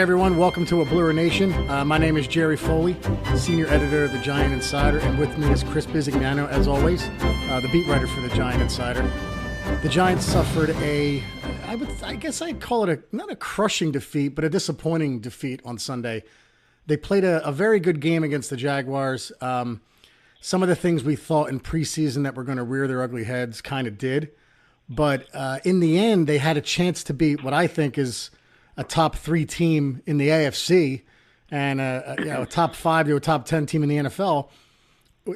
everyone. Welcome to A Bluer Nation. My name is Jerry Foley, senior editor of the Giant Insider, and with me is Chris Bisignano, as always, the beat writer for the Giant Insider. The Giants suffered I guess I'd call it not a crushing defeat, but a disappointing defeat on Sunday. They played a very good game against the Jaguars. Some of the things we thought in preseason that were going to rear their ugly heads kind of did. But in the end, they had a chance to beat what I think is a top 3 team in the AFC and a top 5 to a top 10 team in the NFL.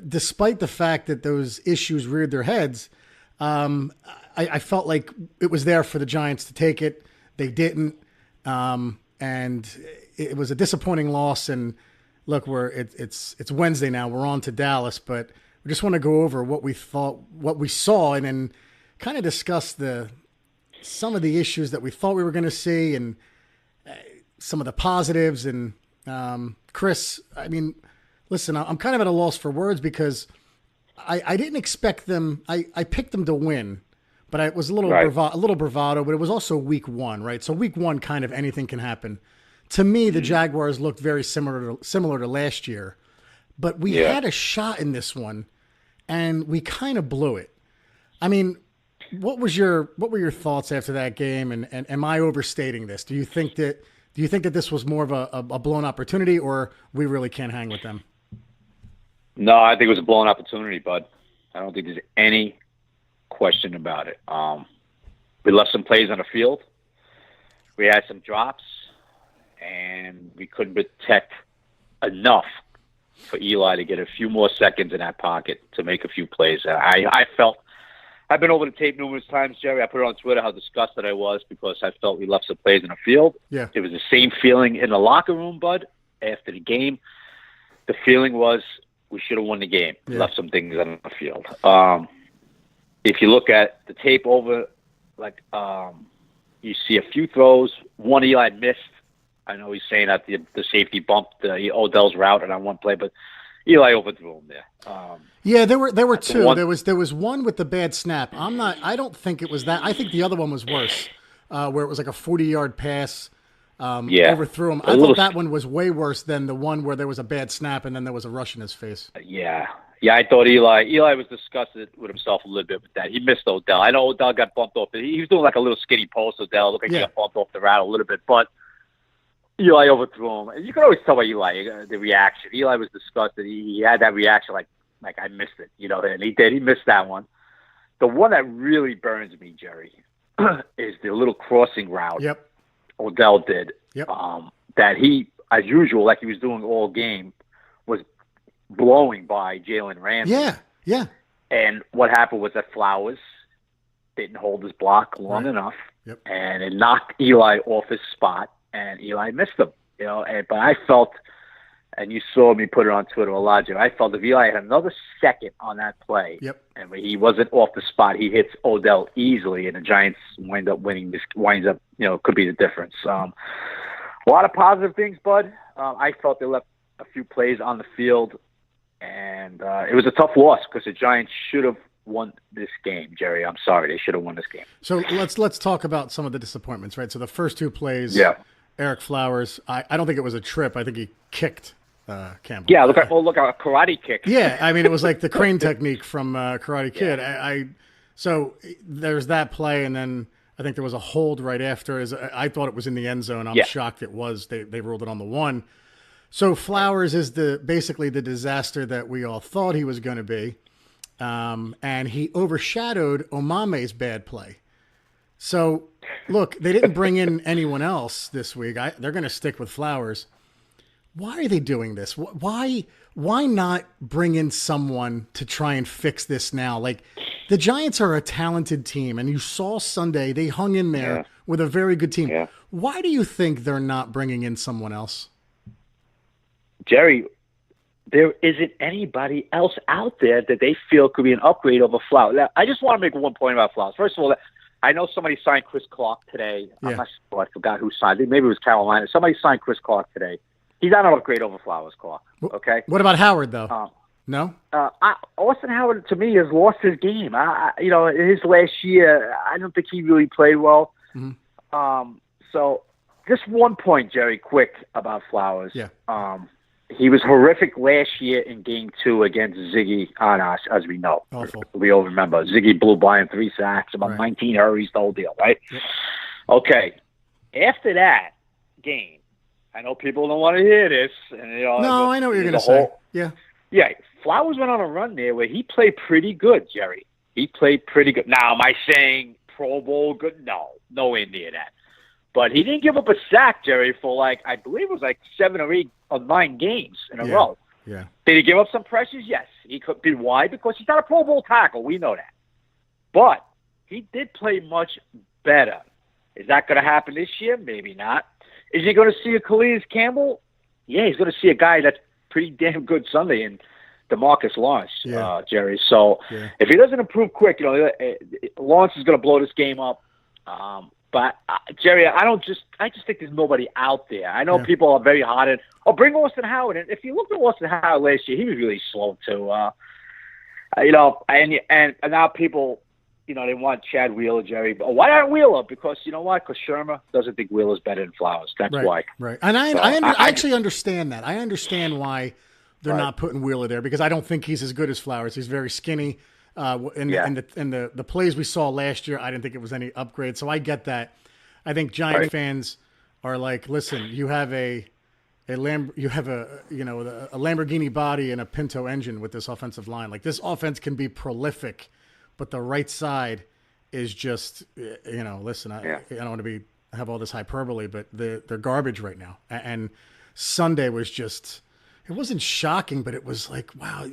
Despite the fact that those issues reared their heads, I felt like it was there for the Giants to take it. They didn't. And it was a disappointing loss. And look, it's Wednesday now. We're on to Dallas, but we just want to go over what we thought, what we saw, and then kind of discuss some of the issues that we thought we were going to see and some of the positives. And Chris, I mean, listen, I'm kind of at a loss for words because I didn't expect them. I picked them to win, but it was a little bravado, but it was also week 1, right? So week 1, kind of anything can happen. To me, the Jaguars looked very similar to last year, but we had a shot in this one and we kind of blew it. I mean, what were your thoughts after that game? And am I overstating this? Do you think that this was more of a blown opportunity, or we really can't hang with them? No, I think it was a blown opportunity, bud. I don't think there's any question about it. We left some plays on the field. We had some drops, and we couldn't protect enough for Eli to get a few more seconds in that pocket to make a few plays. I felt, I've been over the tape numerous times, Jerry. I put it on Twitter how disgusted I was because I felt we left some plays in the field. Yeah. It was the same feeling in the locker room, bud, after the game. The feeling was we should have won the game. Yeah. Left some things on the field. If you look at the tape over, you see a few throws. One Eli missed. I know he's saying that the safety bumped Odell's route on one play, but Eli overthrew him there. There were two. There was one with the bad snap. I don't think it was that. I think the other one was worse, where it was like a 40-yard pass. Overthrew him. I thought that one was way worse than the one where there was a bad snap and then there was a rush in his face. Yeah, I thought Eli was disgusted with himself a little bit with that. He missed Odell. I know Odell got bumped off. He was doing like a little skinny post. Odell looked like he got bumped off the route a little bit, but Eli overthrew him. And you can always tell by Eli the reaction. Eli was disgusted. He had that reaction like I missed it, and he did. He missed that one. The one that really burns me, Jerry, is the little crossing route. Yep. Odell did. Yep. That he, as usual, like he was doing all game, was blowing by Jalen Ramsey. Yeah. And what happened was that Flowers didn't hold his block long enough, and it knocked Eli off his spot, and Eli missed him. But I felt, and you saw me put it on Twitter a lot, Jim, I felt if Eli had another second on that play, and when he wasn't off the spot, he hits Odell easily, and the Giants wind up winning. This winds up, could be the difference. A lot of positive things, bud. I felt they left a few plays on the field, and it was a tough loss because the Giants should have won this game, Jerry. I'm sorry, they should have won this game. So let's talk about some of the disappointments, right? So the first 2 plays, Eric Flowers, I don't think it was a trip. I think he kicked Campbell. Yeah, look at a karate kick. Yeah, I mean, it was like the crane technique from Karate Kid. So there's that play, and then I think there was a hold right after. I thought it was in the end zone. I'm shocked it was. They ruled it on the 1. So Flowers is basically the disaster that we all thought he was going to be, and he overshadowed Omame's bad play. So, look, they didn't bring in anyone else this week. They're going to stick with Flowers. Why are they doing this? Why not bring in someone to try and fix this now? Like, the Giants are a talented team, and you saw Sunday they hung in there with a very good team. Yeah. Why do you think they're not bringing in someone else? Jerry, there isn't anybody else out there that they feel could be an upgrade over Flowers. Now, I just want to make one point about Flowers. First of all, I know somebody signed Chris Clark today. I'm not sure. I forgot who signed it. Maybe it was Carolina. Somebody signed Chris Clark today. He's not an upgrade over Flowers, Clark. Okay. What about Howard, though? No? Austin Howard, to me, has lost his game. His last year, I don't think he really played well. Mm-hmm. So just one point, Jerry, quick about Flowers. Yeah. He was horrific last year in Game 2 against Ziggy on us, as we know. Awful. We all remember. Ziggy blew by him 3 sacks, about Right. 19 hurries, the whole deal, right? Yep. Okay. After that game, I know people don't want to hear this. And, No, I know what you're going to say. Yeah. Yeah, Flowers went on a run there where he played pretty good, Jerry. He played pretty good. Now, am I saying Pro Bowl good? No, nowhere near that. But he didn't give up a sack, Jerry, for I believe it was 7 or 8 or 9 games in a row. Yeah. Did he give up some pressures? Yes. He could be. Why? Because he's not a Pro Bowl tackle. We know that. But he did play much better. Is that going to happen this year? Maybe not. Is he going to see a Calais Campbell? Yeah, he's going to see a guy that's pretty damn good Sunday in DeMarcus Lawrence, Jerry. So if he doesn't improve quick, Lawrence is going to blow this game up. But Jerry, I just think there's nobody out there. I know people are very hot at, bring Austin Howard. And if you looked at Austin Howard last year, he was really slow too. And now people, they want Chad Wheeler, Jerry. But why not Wheeler? Because you know what? Because Shermer doesn't think Wheeler's better than Flowers. That's why. Right. And I actually understand that. I understand why they're not putting Wheeler there, because I don't think he's as good as Flowers. He's very skinny. In the plays we saw last year, I didn't think it was any upgrade. So I get that. I think Giant fans are like, listen, you have a Lamborghini body and a Pinto engine with this offensive line. Like, this offense can be prolific, but the right side is just, listen, I don't want to have all this hyperbole, but they're garbage right now. And Sunday was just, it wasn't shocking, but it was like, wow,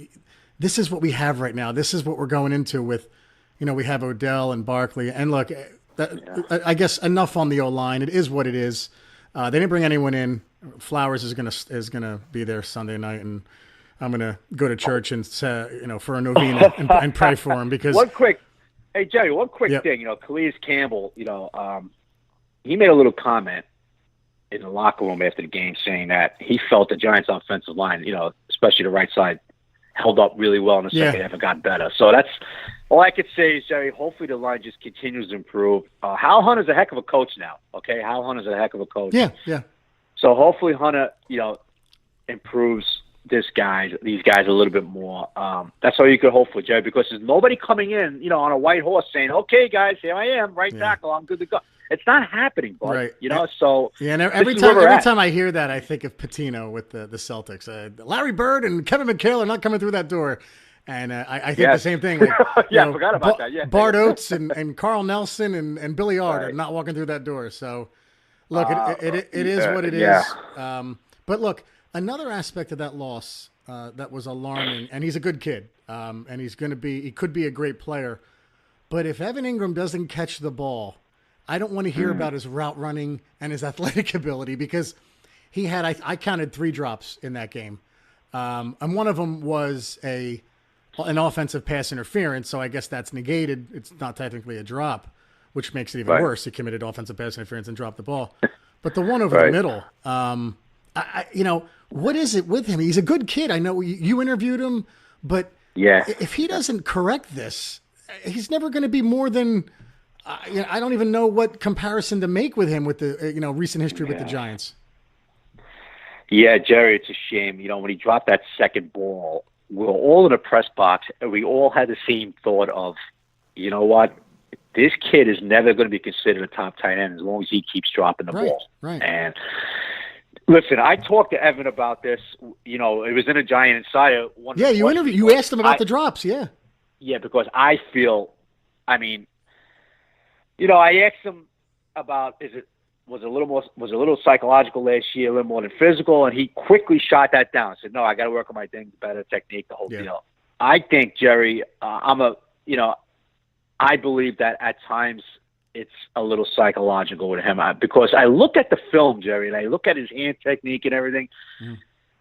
this is what we have right now. This is what we're going into with, we have Odell and Barkley. And look, I guess enough on the O-line. It is what it is. They didn't bring anyone in. Flowers is gonna be there Sunday night, and I'm gonna go to church and for a novena and pray for him, because Jerry, one quick thing. Calais Campbell, he made a little comment in the locker room after the game saying that he felt the Giants' offensive line, especially the right side, held up really well in the second half and got better. So that's all I could say is, Jerry, hopefully the line just continues to improve. Hal Hunter's a heck of a coach now, okay? Hal Hunter's a heck of a coach. Yeah. So hopefully Hunter, improves these guys a little bit more. That's all you could hope for, Jerry, because there's nobody coming in, on a white horse saying, okay, guys, here I am, right tackle, I'm good to go. It's not happening, bud. Right. So and every time I hear that, I think of Patino with the Celtics. Larry Bird and Kevin McHale are not coming through that door. And I think the same thing. Like, I forgot about that. Yeah. Bart Oates and Carl Nelson and Billy Ard are not walking through that door. So, look, it is what it is. But look, another aspect of that loss that was alarming, and he's a good kid, and he could be a great player. But if Evan Engram doesn't catch the ball, I don't want to hear about his route running and his athletic ability, because he had, I counted 3 drops in that game. And one of them was an offensive pass interference, so I guess that's negated. It's not technically a drop, which makes it even worse. He committed offensive pass interference and dropped the ball. But the one over the middle, what is it with him? He's a good kid. I know you interviewed him, but if he doesn't correct this, he's never going to be more than I don't even know what comparison to make with him with the recent history with the Giants. Yeah, Jerry, it's a shame. When he dropped that second ball, we were all in the press box, and we all had the same thought of, you know what, this kid is never going to be considered a top tight end as long as he keeps dropping the ball. Right. And listen, I talked to Evan about this. It was in a Giant Insider. You asked him about the drops. Yeah. Yeah, because I feel, I asked him about was it a little psychological last year, a little more than physical, and he quickly shot that down. Said, "No, I got to work on my things, better technique, the whole deal." I think, Jerry, I believe that at times it's a little psychological with him, because I look at the film, Jerry, and I look at his hand technique and everything,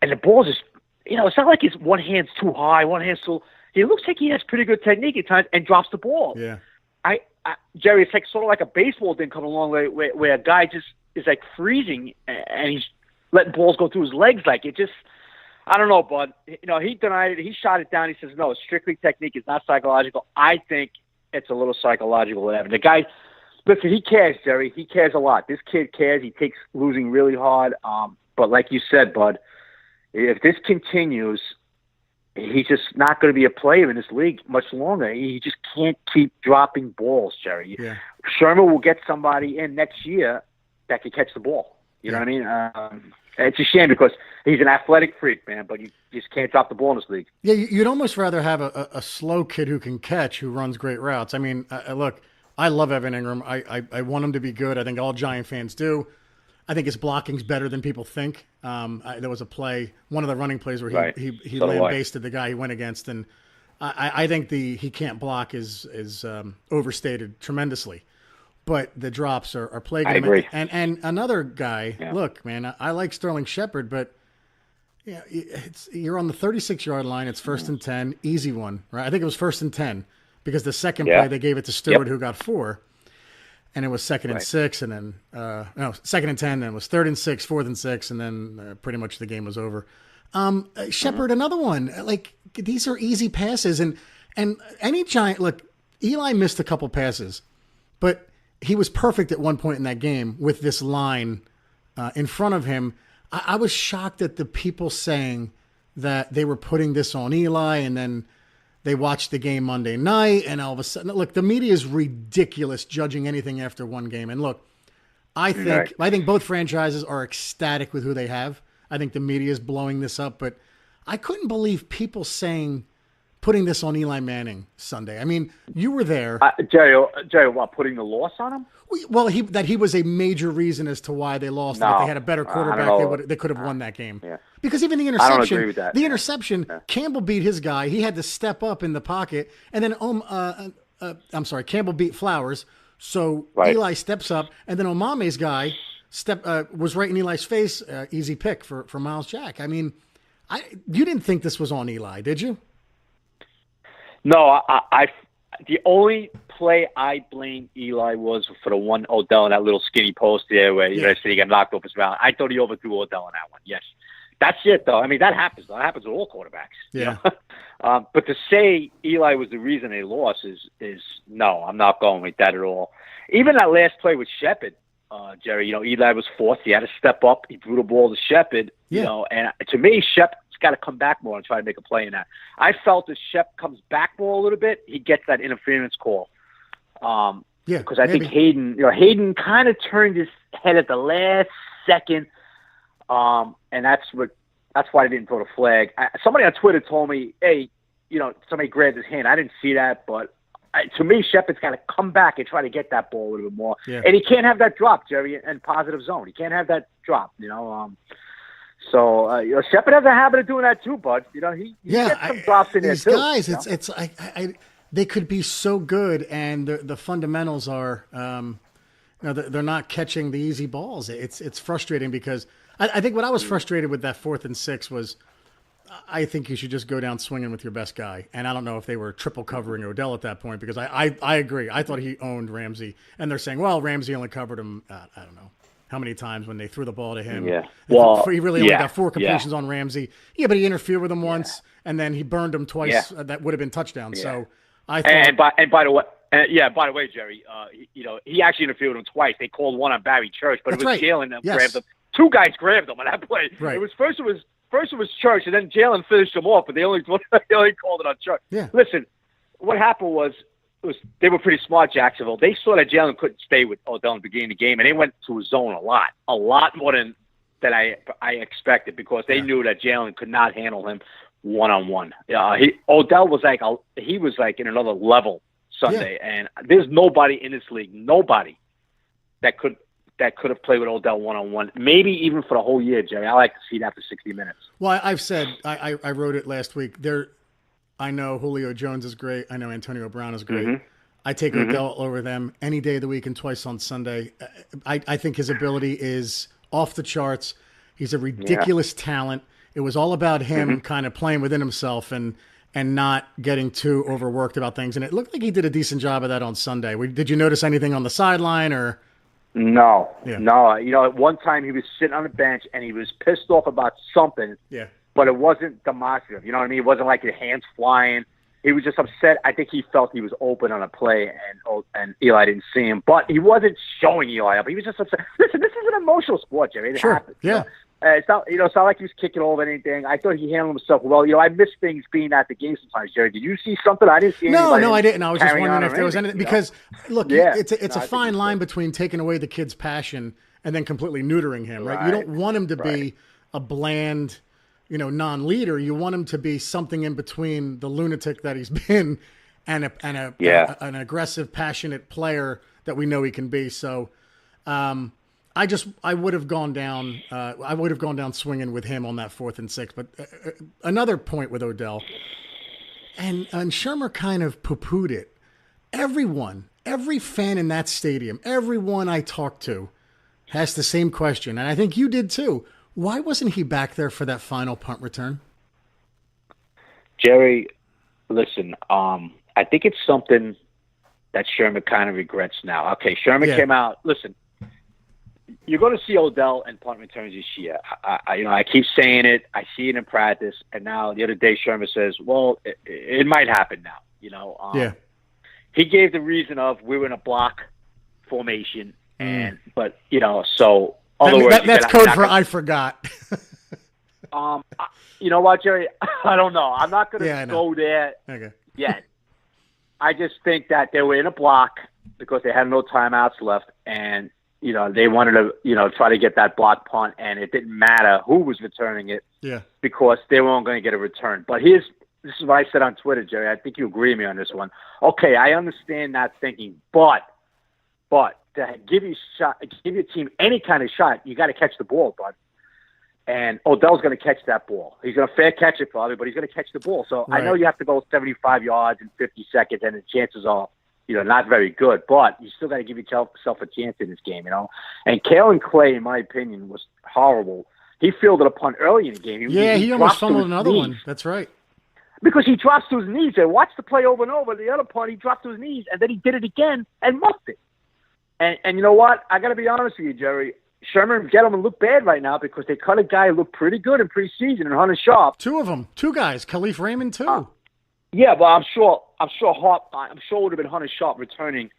and the ball just, it's not like his one hand's too high, one hand's too. He looks like he has pretty good technique at times and drops the ball. Yeah. Jerry, it's sort of like a baseball thing coming along where a guy just is like freezing and he's letting balls go through his legs. Like, it just, I don't know, bud. He denied it. He shot it down. He says, no, it's strictly technique. It's not psychological. I think it's a little psychological. The guy, Listen, he cares, Jerry. He cares a lot. This kid cares. He takes losing really hard. But like you said, Bud, if this continues, he's just not going to be a player in this league much longer. He just can't keep dropping balls, Jerry. Yeah. Sherman will get somebody in next year that can catch the ball. You know what I mean? It's a shame because he's an athletic freak, man, but you just can't drop the ball in this league. Yeah, you'd almost rather have a slow kid who can catch, who runs great routes. I mean, look, I love Evan Engram. I want him to be good. I think all Giant fans do. I think his blocking's better than people think. There was a play, one of the running plays where he lambasted the guy he went against, and I think he can't block is overstated tremendously. But the drops are plaguing him. I agree. And another guy, look, man, I like Sterling Shepard, but you're on the 36-yard line. It's 1st and 10, easy one, right? I think it was 1st and 10 because the second play they gave it to Stewart, who got 4. And it was 2nd and 6, and then 2nd and 10, then it was 3rd and 6, 4th and 6, and then pretty much the game was over. Shepard, another one. Like, these are easy passes, and any Giant, look, Eli missed a couple passes, but he was perfect at one point in that game with this line in front of him. I was shocked at the people saying that they were putting this on Eli, and then they watched the game Monday night, and all of a sudden, look, the media is ridiculous judging anything after one game. And look, I think both franchises are ecstatic with who they have. I think the media is blowing this up, but I couldn't believe people putting this on Eli Manning Sunday. I mean, you were there. Jerry, what, putting the loss on him? Well, he was a major reason as to why they lost. No, if they had a better quarterback, they could have won that game. Yeah. Because even the interception, I don't agree with that. The interception, Campbell beat his guy. He had to step up in the pocket, and then Campbell beat Flowers. So Eli steps up, and then Omame's guy was right in Eli's face. Easy pick for Miles Jack. I mean, you didn't think this was on Eli, did you? No, the only play I blame Eli was for the one Odell in that little skinny post there where he got knocked off his route. I thought he overthrew Odell on that one. Yes. That's it, though. I mean, that happens. That happens with all quarterbacks. Yeah. You know? But to say Eli was the reason they lost is no, I'm not going with that at all. Even that last play with Shepard, Jerry, Eli was forced. He had to step up. He threw the ball to Shepard, and to me, Shepard's got to come back more and try to make a play in that. I felt if Shep comes back more a little bit, he gets that interference call. Because I think Hayden kind of turned his head at the last second, and that's why they didn't throw the flag. Somebody on Twitter told me, hey, somebody grabbed his hand. I didn't see that, but to me, Shepard's got to come back and try to get that ball a little bit more. Yeah. And he can't have that drop, Jerry, in positive zone. He can't have that drop, So Shepard has a habit of doing that too, Bud. He gets some drops in there too. These guys, they could be so good, and the fundamentals are, they're not catching the easy balls. It's frustrating because I think what I was frustrated with that 4th and 6 was, I think you should just go down swinging with your best guy. And I don't know if they were triple covering Odell at that point because I agree. I thought he owned Ramsey, and they're saying, well, Ramsey only covered him. I don't know how many times when they threw the ball to him. Yeah. Well, he really only got 4 completions on Ramsey. Yeah, but he interfered with him once, and then he burned him twice. Yeah. That would have been touchdowns. Yeah. So I thought. And by the way, Jerry, he actually interfered with him twice. They called one on Barry Church, but it was Jalen that grabbed him. 2 guys grabbed him on that play. Right. It was first it was Church, and then Jalen finished him off, but they only called it on Church. Yeah. Listen, what happened was they were pretty smart, Jacksonville. They saw that Jalen couldn't stay with Odell in the beginning of the game, and they went to a zone a lot more than I expected because they knew that Jalen could not handle him one-on-one. Odell was like in another level Sunday, and there's nobody in this league, that could have played with Odell one-on-one, maybe even for the whole year, Jerry. I like to see that for 60 minutes. Well, I've said, I wrote it last week, I know Julio Jones is great. I know Antonio Brown is great. Mm-hmm. I take Odell over them any day of the week and twice on Sunday. I think his ability is off the charts. He's a ridiculous talent. It was all about him kind of playing within himself and not getting too overworked about things. And it looked like he did a decent job of that on Sunday. Did you notice anything on the sideline or? No. At one time he was sitting on the bench and he was pissed off about something. Yeah. But it wasn't demonstrative. You know what I mean? It wasn't like his hands flying. He was just upset. I think he felt he was open on a play, and Eli didn't see him. But he wasn't showing Eli up. He was just upset. Listen, this is an emotional sport, Jerry. It happens. Yeah. You know? It's not like he was kicking over anything. I thought he handled himself well. I miss things being at the game sometimes, Jerry. Did you see something? I didn't see anything. No, I didn't. I was just wondering if there was anything. Because, look, it's a fine line between taking away the kid's passion and then completely neutering him, right? You don't want him to be a bland, non-leader. You want him to be something in between the lunatic that he's been and an aggressive, passionate player that we know he can be. So, I would have gone down. I would have gone down swinging with him on that 4th and 6. But another point with Odell, and Shermer kind of poo-pooed it. Every fan in that stadium, everyone I talked to, has the same question, and I think you did too. Why wasn't he back there for that final punt return? Jerry, listen. I think it's something that Sherman kind of regrets now. Okay, Sherman came out. Listen. You're going to see Odell and punt returns this year. I keep saying it. I see it in practice, and now the other day Sherman says, "Well, it might happen now." He gave the reason of we were in a block formation, but so other words, that's code for I forgot. You know what, Jerry? I don't know. I'm not going to go there yet. I just think that they were in a block because they had no timeouts left, and they wanted to, try to get that block punt, and it didn't matter who was returning it because they weren't going to get a return. But this is what I said on Twitter, Jerry. I think you agree with me on this one. Okay, I understand that thinking, but to give your team any kind of shot, you got to catch the ball, bud. And Odell's going to catch that ball. He's going to fair catch it probably, but he's going to catch the ball. So I know you have to go 75 yards in 50 seconds, and the chances are not very good, but you still got to give yourself a chance in this game, And Kalen Clay, in my opinion, was horrible. He fielded a punt early in the game. He almost fumbled another one. That's right. Because he drops to his knees. I watched the play over and over. The other punt, he dropped to his knees, and then he did it again and muffed it. And you know what? I got to be honest with you, Jerry. Sherman and Gettleman look bad right now because they cut a guy who looked pretty good in preseason, and Hunter Sharp. Two of them. Two guys. Khalif Raymond, too. Yeah, well, I'm sure it would have been Hunter Sharp returning,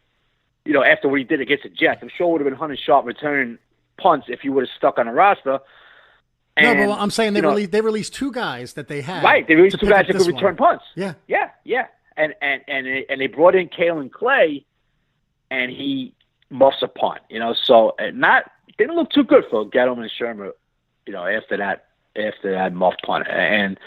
after what he did against the Jets. I'm sure it would have been Hunter Sharp returning punts if he would have stuck on the roster. And, no, but I'm saying they released two guys that they had. Right, they released two guys that could return punts. Yeah. And they brought in Kalen Clay, and he muffs a punt. So didn't look too good for Gettleman and Sherman. After that muff punt. And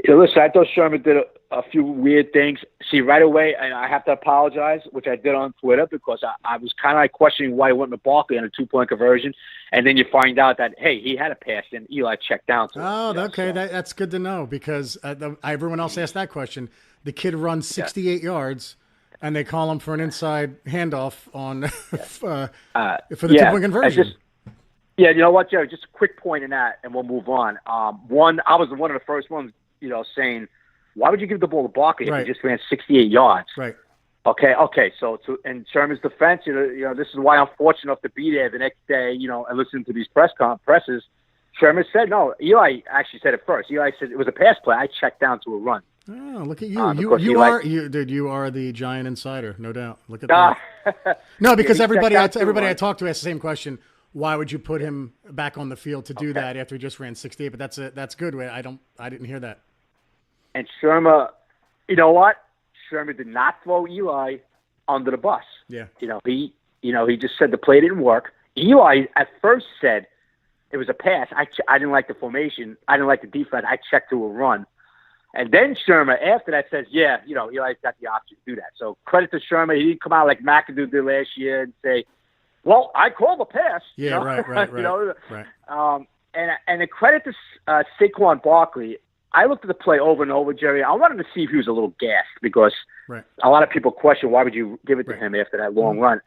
listen, I thought Sherman did a few weird things. See, right away, and I have to apologize, which I did on Twitter, because I was kind of like questioning why he went to Barkley on a 2-point conversion, and then you find out that, hey, he had a pass, and Eli checked down to him. Oh, okay, so that's good to know, because everyone else asked that question. The kid runs 68 yards, and they call him for an inside handoff on for the 2-point conversion. You know what, Jerry? Just a quick point in that, and we'll move on. I was one of the first ones, saying, why would you give the ball to Barkley if he just ran 68 yards? Right. Okay. So in Sherman's defense, this is why I'm fortunate enough to be there the next day, and listen to these presses. Sherman said, no, Eli actually said it first. Eli said it was a pass play. I checked down to a run. Oh, look at you. You are the Giant insider, no doubt. Look at that. No, because everybody I talked to asked the same question. Why would you put him back on the field to do that after he just ran 68? But that's good. I didn't hear that. And Sherman, you know what? Sherman did not throw Eli under the bus. Yeah. He just said the play didn't work. Eli at first said it was a pass. I didn't like the formation. I didn't like the defense. I checked to a run. And then Sherman, after that, says, Eli's got the option to do that. So credit to Sherman. He didn't come out like McAdoo did last year and say, well, I called a pass. Yeah, right. Right. And the credit to Saquon Barkley, I looked at the play over and over, Jerry. I wanted to see if he was a little gassed because a lot of people question why would you give it to him after that long run.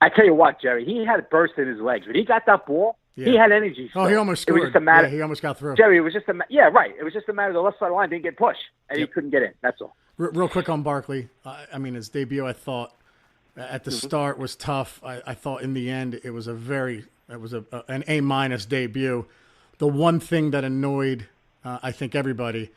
I tell you what, Jerry, he had a burst in his legs. When he got that ball, he had energy. Oh, he almost scored. It was just a matter. He almost got through. Jerry, it was just It was just a matter of the left side of the line didn't get pushed, and he couldn't get in. That's all. Real quick on Barkley. His debut, I thought, at the start was tough. I thought in the end it was an A- debut. The one thing that annoyed I think everybody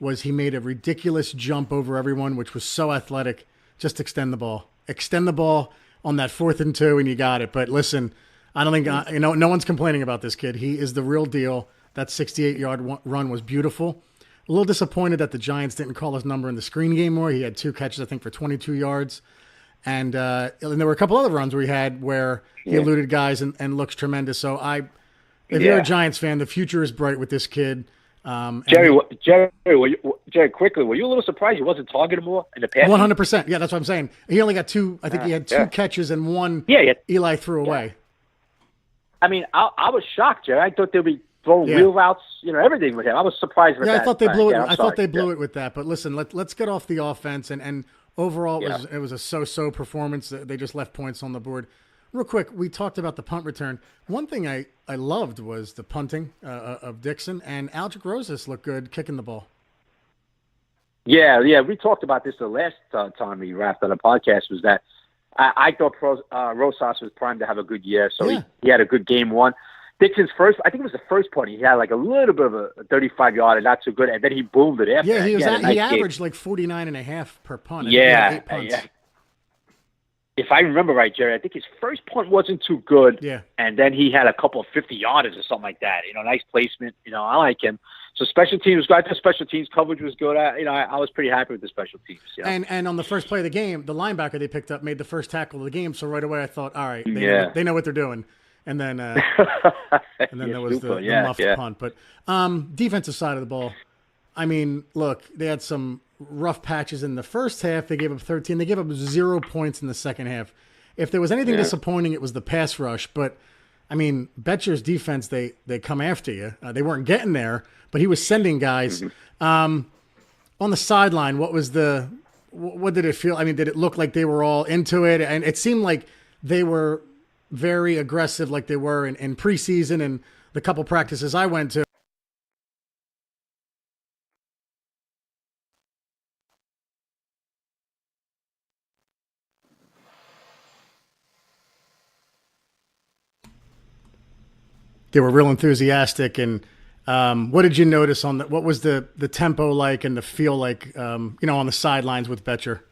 was he made a ridiculous jump over everyone, which was so athletic. Just extend the ball. Extend the ball on that 4th and 2, and you got it. But listen, I don't think no one's complaining about this kid. He is the real deal. That 68-yard run was beautiful. A little disappointed that the Giants didn't call his number in the screen game more. He had 2 catches, I think, for 22 yards. And there were a couple other runs where he eluded guys and looks tremendous. So if you're a Giants fan, the future is bright with this kid. Jerry, quickly, were you a little surprised he wasn't targeted more in the past? 100%. Yeah, that's what I'm saying. He only got 2. I think he had 2 catches and 1 Eli threw away. I mean, I was shocked, Jerry. I thought they'd be throwing wheel routes, everything with him. I was surprised with that. I thought they blew it. I thought they blew it with that. But listen, let's get off the offense and overall it was a so-so performance. They just left points on the board. Real quick, we talked about the punt return. One thing I loved was the punting of Dixon, and Aldrick Rosas looked good kicking the ball. Yeah, we talked about this the last time we wrapped on the podcast, was that I thought Rosas was primed to have a good year, so he had a good game one. Dixon's first, I think it was the first punt, he had like a little bit of a 35-yard and not so good, and then he boomed it after. Yeah, he averaged like 49.5 per punt. Yeah. If I remember right, Jerry, I think his first punt wasn't too good. Yeah. And then he had a couple of 50-yarders or something like that. Nice placement. I like him. So special teams, I thought special teams coverage was good. I was pretty happy with the special teams. And on the first play of the game, the linebacker they picked up made the first tackle of the game. So right away I thought, all right, they know what they're doing. And then there was the muffed punt. But defensive side of the ball, I mean, look, they had some rough patches in the first half. They gave up 13. They gave up 0 points in the second half. If there was anything disappointing, it was the pass rush. But, I mean, Betcher's defense, they come after you. They weren't getting there, but he was sending guys. On the sideline, what did it feel? I mean, did it look like they were all into it? And it seemed like they were very aggressive like they were in preseason and the couple practices I went to. They were real enthusiastic. And what did you notice what was the tempo like and the feel like, on the sidelines with Betcher?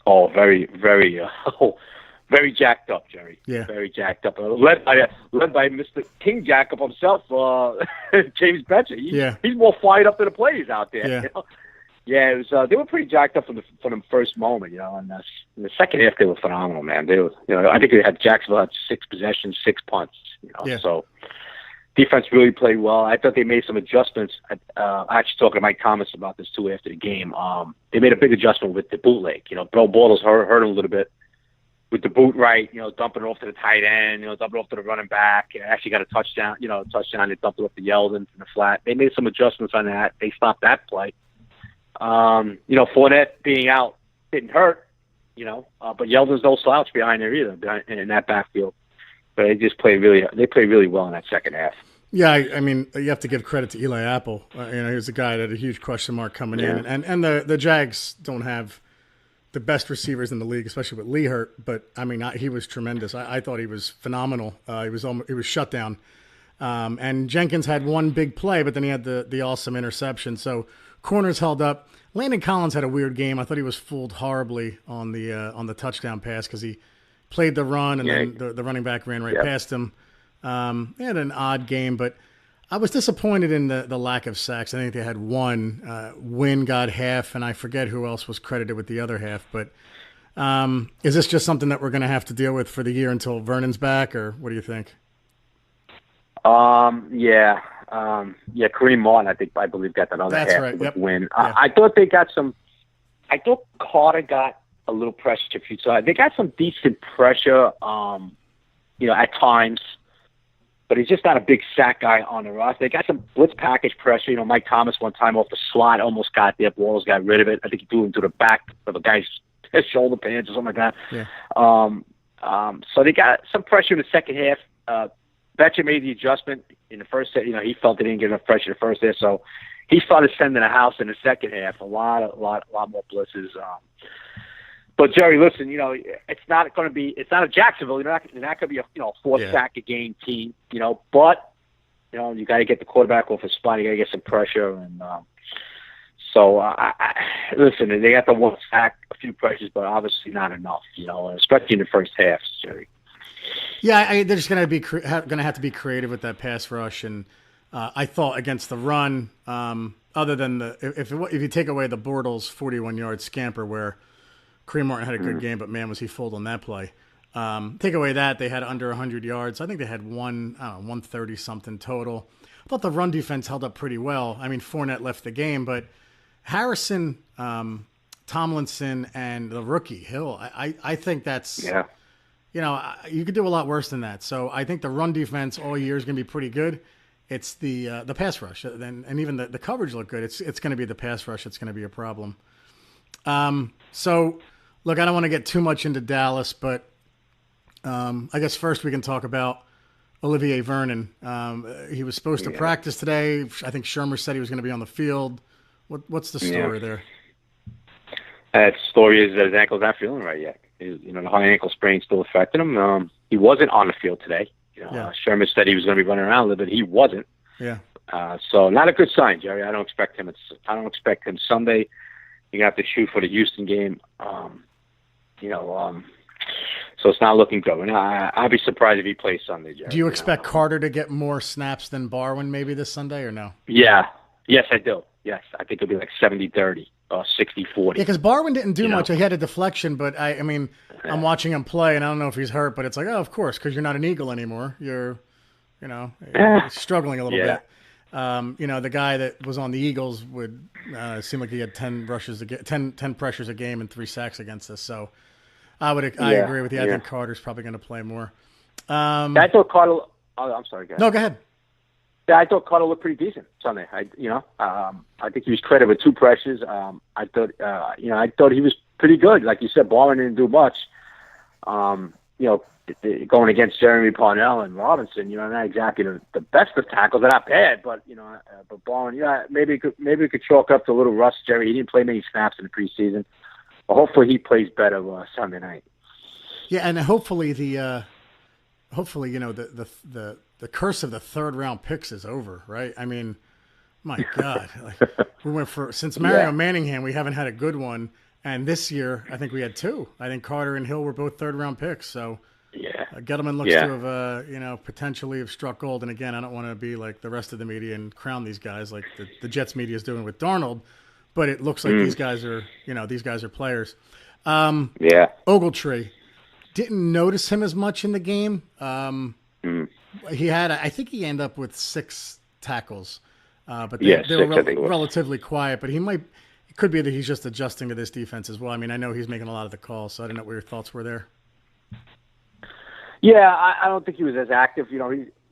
Oh, very, very, very jacked up, Jerry. Yeah. Very jacked up. Led by Mr. King Jacob himself, James Betcher. He's more fired up than the players out there. Yeah. Yeah, it was. They were pretty jacked up from the first moment, and in the second half they were phenomenal, man. They were, I think Jacksonville had 6 possessions, 6 punts, So defense really played well. I thought they made some adjustments. I actually talking to Mike Thomas about this too after the game. They made a big adjustment with the bootleg. Bill Bortles hurt him a little bit with the boot right. Dumping it off to the tight end. Dumping it off to the running back. Actually got a touchdown. They dumped it off to Yeldon from the flat. They made some adjustments on that. They stopped that play. Fournette being out didn't hurt, but Yeldon's no slouch behind there either, in that backfield. But they just played really well in that second half. Yeah, I mean, you have to give credit to Eli Apple. He was a guy that had a huge question mark coming in. And the Jags don't have the best receivers in the league, especially with Lee hurt. But, I mean, he was tremendous. I thought he was phenomenal. He was shut down. And Jenkins had one big play, but then he had the awesome interception. So corners held up. Landon Collins had a weird game. I thought he was fooled horribly on the touchdown pass because he played the run and then the running back ran right past him. They had an odd game, but I was disappointed in the lack of sacks. I think they had one. Wynn got half, and I forget who else was credited with the other half. But is this just something that we're going to have to deal with for the year until Vernon's back, or what do you think? Kareem Martin, I believe, got that other half right. with Wynn. Yeah. I thought they got some. I thought Carter got a little pressure. So they got some decent pressure, at times. But he's just not a big sack guy on the roster. They got some blitz package pressure. Mike Thomas one time off the slot almost got there. Bortles got rid of it. I think he threw him to the back of a guy's shoulder pads or something like that. Yeah. So they got some pressure in the second half. Betcher made the adjustment in the first half. He felt they didn't get enough pressure in the first half, so he started sending the house in the second half. A lot more blitzes. But Jerry, listen, it's not a Jacksonville. They're not going to be a 4 sack a game team. But You got to get the quarterback off his spot. You got to get some pressure. And so, listen, they got the one sack, a few pressures, but obviously not enough, especially in the first half, Jerry. Yeah, they're just going to have to be creative with that pass rush. And I thought against the run, other than if you take away the Bortles 41-yard scamper where Kareem Martin had a good game, but man, was he fooled on that play. Take away that, they had under 100 yards. I think they had 130-something total. I thought the run defense held up pretty well. I mean, Fournette left the game, but Harrison, Tomlinson, and the rookie, Hill, I think that's, you could do a lot worse than that. So I think the run defense all year is going to be pretty good. It's the pass rush, and even the coverage looked good. It's going to be the pass rush that's going to be a problem. So, look, I don't want to get too much into Dallas, but I guess first we can talk about Olivier Vernon. He was supposed to practice today. I think Shermer said he was going to be on the field. What's the story there? The story is that his ankle's not feeling right yet. The high ankle sprain still affected him. He wasn't on the field today. Shermer said he was going to be running around a little bit. He wasn't. Yeah. So not a good sign, Jerry. I don't expect him. I don't expect him Sunday. You're going to have to shoot for the Houston game. So it's not looking good. And I'd be surprised if he plays Sunday, Jerry. Do you expect Carter to get more snaps than Barwin maybe this Sunday or no? Yeah. Yes, I do. Yes. I think it'll be like 70-30 or 60-40. Yeah, because Barwin didn't do much. He had a deflection, but I mean, I'm watching him play, and I don't know if he's hurt, but it's like, oh, of course, because you're not an Eagle anymore. You're struggling a little bit. The guy that was on the Eagles would seem like he had 10 pressures a game and 3 sacks against us. So I agree with you. I think Carter's probably going to play more. I thought Carter. I'm sorry, guys. No, go ahead. Yeah, I thought Carter looked pretty decent Sunday. I think he was credited with 2 pressures. I thought he was pretty good. Like you said, Barwin didn't do much. Going against Jeremy Parnell and Robinson, not exactly the best of tackles. They're not bad, but but Barwin, maybe we could chalk up to a little rust. Jerry, he didn't play many snaps in the preseason. But hopefully he plays better Sunday night. Yeah, and hopefully the curse of the 3rd round picks is over, right? I mean, my God, we went since Mario Manningham, we haven't had a good one, and this year I think we had 2. I think Carter and Hill were both 3rd round picks, so. Gettleman looks to have, potentially have struck gold. And again, I don't want to be like the rest of the media and crown these guys like the Jets media is doing with Darnold, but it looks like these guys are players. Ogletree, didn't notice him as much in the game. I think he ended up with 6 tackles, but they were relatively quiet. But it could be that he's just adjusting to this defense as well. I mean, I know he's making a lot of the calls, so I don't know what your thoughts were there. Yeah, I don't think he was as active.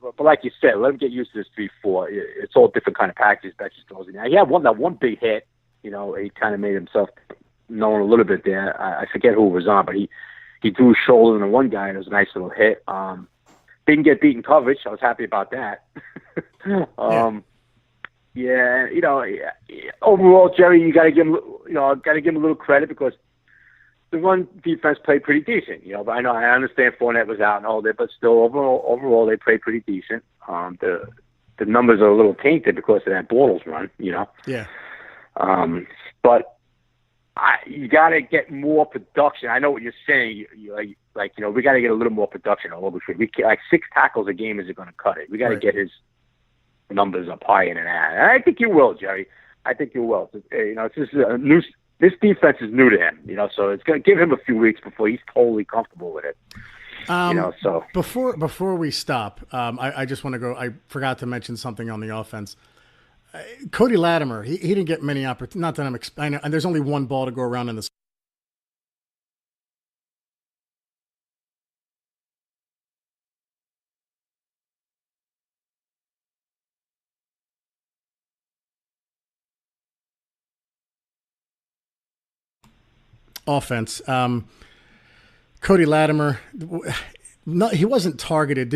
But like you said, let him get used to this 3-4. It's all different kind of packages that just goes in. Now, he had one big hit. He kind of made himself known a little bit there. I forget who it was on, but he drew his shoulder on one guy, and it was a nice little hit. Didn't get beaten coverage. I was happy about that. Overall, Jerry, you got to give him, a little credit because the run defense played pretty decent, but I understand Fournette was out and all that, but still overall they played pretty decent. The numbers are a little tainted because of that Bortles run, Yeah. But you got to get more production. I know what you're saying. We got to get a little more production on Ogletree. Like 6 tackles a game isn't going to cut it. We got to get his numbers up higher than that. And I think you will, Jerry. I think you will. It's just a new. This defense is new to him, so it's going to give him a few weeks before he's totally comfortable with it. So before we stop, I just want to go. I forgot to mention something on the offense. Cody Latimer, he didn't get many opportunities. Not that I know, and there's only one ball to go around in this. Offense. Cody Latimer, he wasn't targeted.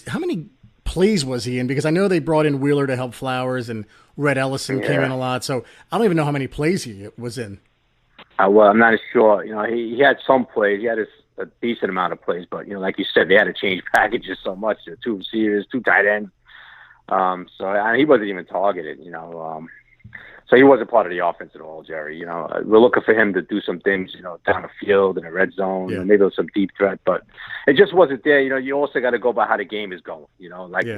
How many plays was he in? Because I know they brought in Wheeler to help Flowers and Red Ellison came in a lot. So I don't even know how many plays he was in. Well, I'm not sure. He had some plays. He had a decent amount of plays, but like you said, they had to change packages so much. 2 receivers, 2 tight ends. So he wasn't even targeted, so he wasn't part of the offense at all, Jerry. We're looking for him to do some things, down the field in the red zone, and maybe some deep threat, but it just wasn't there. You also got to go by how the game is going.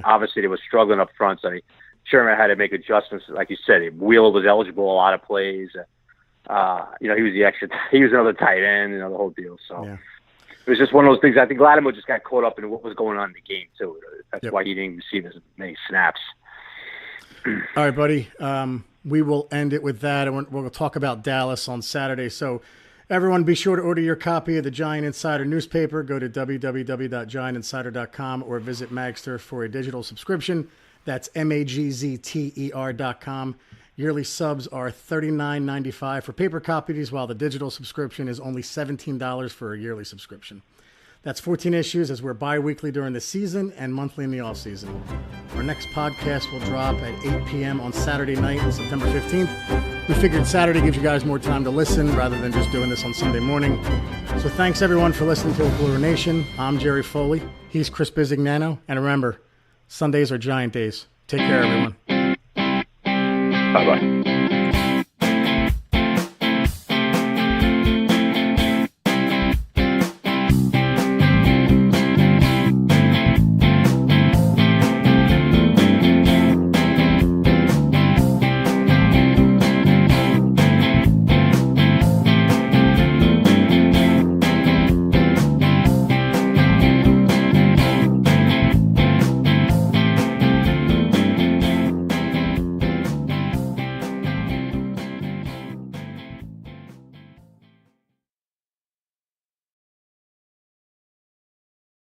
Obviously they were struggling up front, so Sherman had to make adjustments. Like you said, Wheeler was eligible a lot of plays. He was another tight end, the whole deal. So it was just one of those things. I think Latimer just got caught up in what was going on in the game too. That's why he didn't receive as many snaps. All right, buddy. We will end it with that, and we'll talk about Dallas on Saturday. So everyone, be sure to order your copy of the Giant Insider newspaper. Go to www.giantinsider.com or visit Magster for a digital subscription. That's magzter.com. Yearly subs are $39.95 for paper copies, while the digital subscription is only $17 for a yearly subscription. That's 14 issues, as we're bi-weekly during the season and monthly in the off-season. Our next podcast will drop at 8 p.m. on Saturday night, September 15th. We figured Saturday gives you guys more time to listen rather than just doing this on Sunday morning. So thanks, everyone, for listening to Blue Nation. I'm Jerry Foley. He's Chris Bisignano. And remember, Sundays are Giant days. Take care, everyone. Bye-bye.